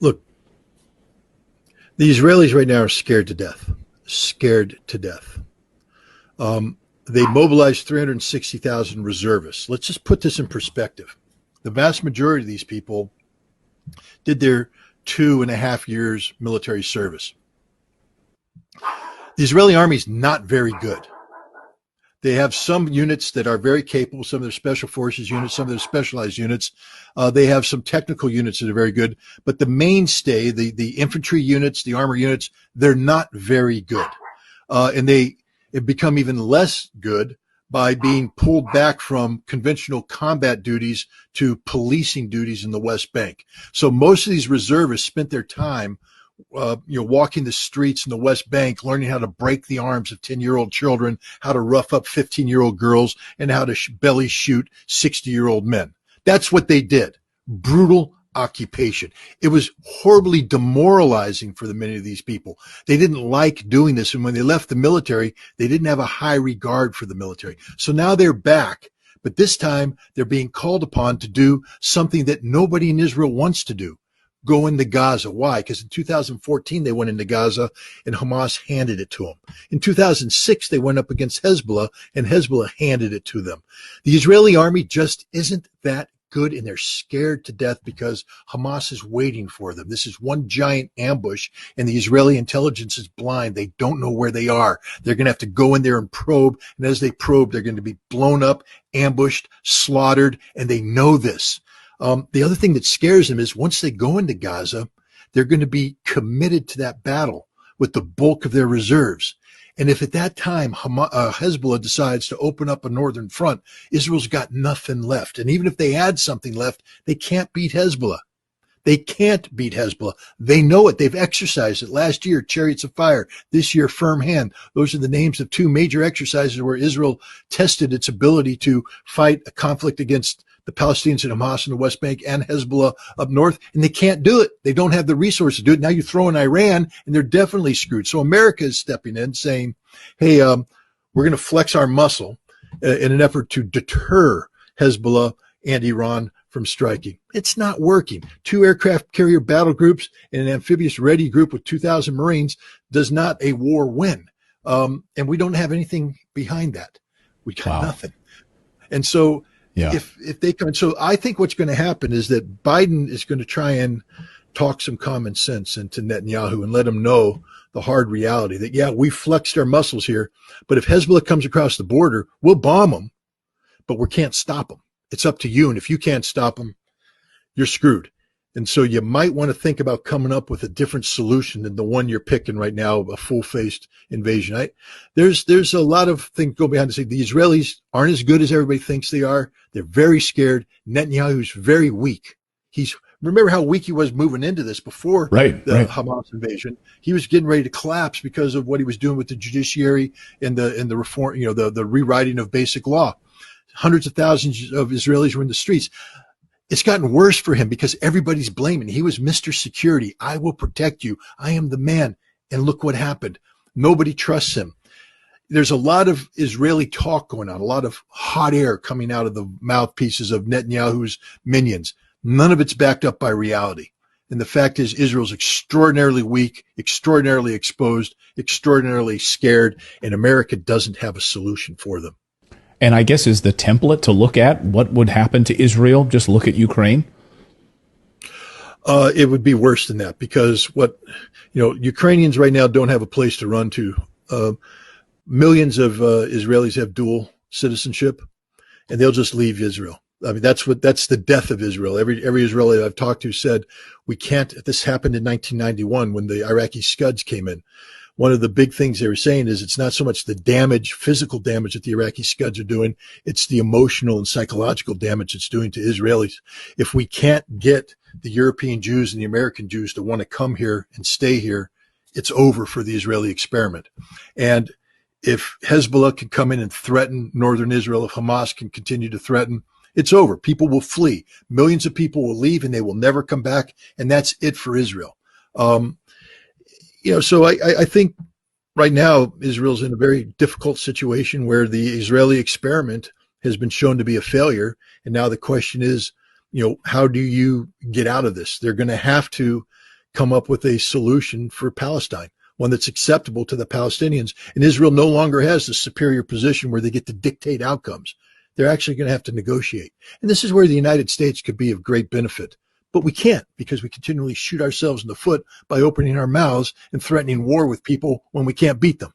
Look, the Israelis right now are scared to death. Scared to death. They mobilized 360,000 reservists. Let's just put this in perspective. The vast majority of these people did their 2.5 years military service. The Israeli army is not very good. They have some units that are very capable, some of their special forces units, some of their specialized units. They have some technical units that are very good, but the mainstay, the infantry units, the armor units, they're not very good. And they have become even less good by being pulled back from conventional combat duties to policing duties in the West Bank. So most of these reservists spent their time walking the streets in the West Bank, learning how to break the arms of 10-year-old children, how to rough up 15-year-old girls, and how to belly shoot 60-year-old men. That's what they did. Brutal occupation. It was horribly demoralizing for many of these people. They didn't like doing this. And when they left the military, they didn't have a high regard for the military. So now they're back, but this time they're being called upon to do something that nobody in Israel wants to do. Go into Gaza. Why? Because in 2014, they went into Gaza and Hamas handed it to them. In 2006, they went up against Hezbollah and Hezbollah handed it to them. The Israeli army just isn't that good, and they're scared to death because Hamas is waiting for them. This is one giant ambush, and the Israeli intelligence is blind. They don't know where they are. They're going to have to go in there and probe, and as they probe, they're going to be blown up, ambushed, slaughtered, and they know this. The other thing that scares them is once they go into Gaza, they're going to be committed to that battle with the bulk of their reserves. And if at that time Hezbollah decides to open up a northern front, Israel's got nothing left. And even if they had something left, they can't beat Hezbollah. They can't beat Hezbollah. They know it. They've exercised it. Last year, Chariots of Fire. This year, Firm Hand. Those are the names of two major exercises where Israel tested its ability to fight a conflict against the Palestinians and Hamas in the West Bank and Hezbollah up north, and they can't do it. They don't have the resources to do it. Now you throw in Iran, and they're definitely screwed. So America is stepping in saying, hey, we're going to flex our muscle in an effort to deter Hezbollah and Iran from striking. It's not working. 2 aircraft carrier battle groups and an amphibious ready group with 2,000 Marines does not a war win. And we don't have anything behind that. We got nothing. And so if they come, so I think what's going to happen is that Biden is going to try and talk some common sense into Netanyahu and let him know the hard reality that, yeah, we flexed our muscles here, but if Hezbollah comes across the border, we'll bomb them, but we can't stop them. It's up to you. And if you can't stop them, you're screwed. And so you might want to think about coming up with a different solution than the one you're picking right now, a full-faced invasion. There's a lot of things go behind to say the Israelis aren't as good as everybody thinks they are. They're very scared. Netanyahu's very weak. Remember how weak he was moving into this before the Hamas invasion. He was getting ready to collapse because of what he was doing with the judiciary and the reform, the rewriting of basic law. Hundreds of thousands of Israelis were in the streets. It's gotten worse for him because everybody's blaming. He was Mr. Security. I will protect you. I am the man. And look what happened. Nobody trusts him. There's a lot of Israeli talk going on, a lot of hot air coming out of the mouthpieces of Netanyahu's minions. None of it's backed up by reality. And the fact is Israel's extraordinarily weak, extraordinarily exposed, extraordinarily scared, and America doesn't have a solution for them. And I guess is the template to look at what would happen to Israel, just look at Ukraine? It would be worse than that because Ukrainians right now don't have a place to run to. Millions of Israelis have dual citizenship, and they'll just leave Israel. I mean, that's the death of Israel. Every Israeli I've talked to said we can't. This happened in 1991 when the Iraqi Scuds came in. One of the big things they were saying is it's not so much the damage, physical damage that the Iraqi Scuds are doing. It's the emotional and psychological damage it's doing to Israelis. If we can't get the European Jews and the American Jews to want to come here and stay here, it's over for the Israeli experiment. And if Hezbollah can come in and threaten northern Israel, if Hamas can continue to threaten, it's over. People will flee. Millions of people will leave and they will never come back. And that's it for Israel. So I think right now Israel's in a very difficult situation where the Israeli experiment has been shown to be a failure. And now the question is, how do you get out of this? They're going to have to come up with a solution for Palestine, one that's acceptable to the Palestinians. And Israel no longer has the superior position where they get to dictate outcomes. They're actually going to have to negotiate. And this is where the United States could be of great benefit. But we can't, because we continually shoot ourselves in the foot by opening our mouths and threatening war with people when we can't beat them.